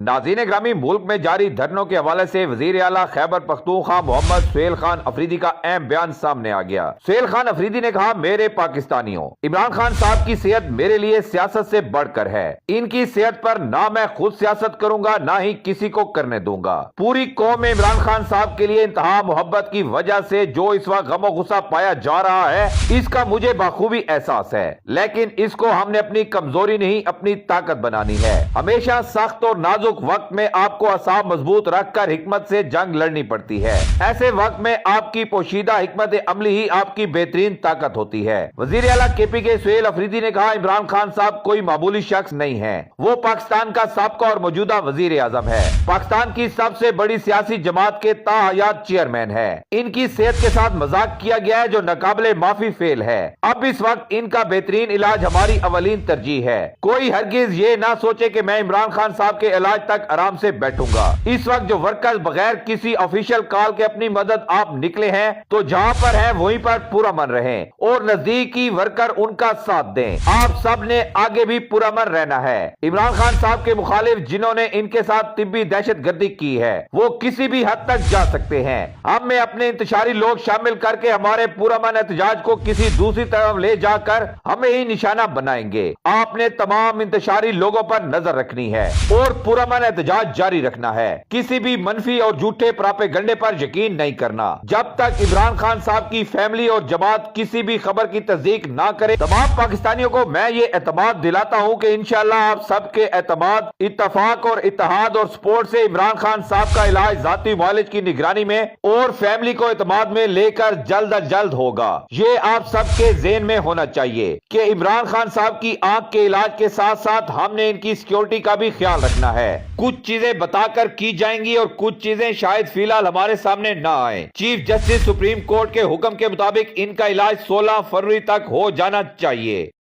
नाज़रीन ग्रामी, मुल्क में जारी धरनों के हवाले से वजीर आला खैबर पख्तूनख्वा मोहम्मद सुहेल खान अफरीदी का अहम बयान सामने आ गया। सुहेल खान अफरीदी ने कहा, मेरे पाकिस्तानियों, इमरान खान साहब की सेहत मेरे लिए सियासत से बढ़कर है। इनकी सेहत पर ना मैं खुद सियासत करूंगा, ना ही किसी को करने दूंगा। पूरी कौम में इमरान खान साहब के लिए इंतहा मोहब्बत की वजह से जो इस वक्त गमो गुस्सा पाया जा रहा है, इसका मुझे बखूबी एहसास है, लेकिन इसको हमने अपनी कमजोरी नहीं अपनी ताकत बनानी है। हमेशा सख्त और नाजुक वक्त में आपको असाब मजबूत रखकर हिकमत से जंग लड़नी पड़ती है। ऐसे वक्त में आपकी पोशीदा हिकमत अमली ही आपकी बेहतरीन ताकत होती है। वजीर आला KPK सुहेल अफरीदी ने कहा, इमरान खान साहब कोई मामूली शख्स नहीं है, वो पाकिस्तान का साबका और मौजूदा वजीर आजम है, पाकिस्तान की सबसे बड़ी सियासी जमात के ताहयात चेयरमैन है। इनकी सेहत के साथ मजाक किया गया है जो नाकाबिले माफी फेल है। अब इस वक्त इनका बेहतरीन इलाज हमारी अवलीन तरजीह है। कोई हरगिज ये ना सोचे कि मैं इमरान खान साहब के इलाज तक आराम से बैठूंगा। इस वक्त जो वर्कर्स बगैर किसी ऑफिशियल कॉल के अपनी मदद आप निकले हैं, तो जहां पर हैं वहीं पर पूरा मन रहें और नजदीकी वर्कर उनका साथ दें। आप सब ने आगे भी पूरा मन रहना है। इमरान खान साहब के मुखालिफ जिन्होंने इनके साथ तिब्बी दहशतगर्दी की है, वो किसी भी हद तक जा सकते हैं। हम में अपने इंतशारी लोग शामिल करके हमारे पूरा मन एहतजाज को किसी दूसरी तरफ ले जाकर हमें ही निशाना बनाएंगे। आपने तमाम इंतशारी लोगों पर नजर रखनी है और पूरा मन एहतजाज जारी रखना है। किसी भी मनफी और झूठे प्रोपेगंडे पर यकीन नहीं करना। जब तक इमरान खान साहब की फैमिली और जमात किसी भी खबर की तस्दीक ना करे, तमाम पाकिस्तानियों को मैं ये एतमाद दिलाता हूँ कि इंशाअल्लाह आप सबके एतमाद, इत्तफाक और इत्तेहाद और सपोर्ट से इमरान खान साहब का इलाज जाती मुआलिज की निगरानी में और फैमिली को एतमाद में लेकर जल्द अज जल्द होगा। ये आप सबके ज़हन में होना चाहिए कि इमरान खान साहब की आंख के इलाज के साथ साथ हमने इनकी सिक्योरिटी का भी ख्याल रखना है। कुछ चीजें बताकर की जाएंगी और कुछ चीजें शायद फिलहाल हमारे सामने ना आए। चीफ जस्टिस सुप्रीम कोर्ट के हुक्म के मुताबिक इनका इलाज 16 फरवरी तक हो जाना चाहिए।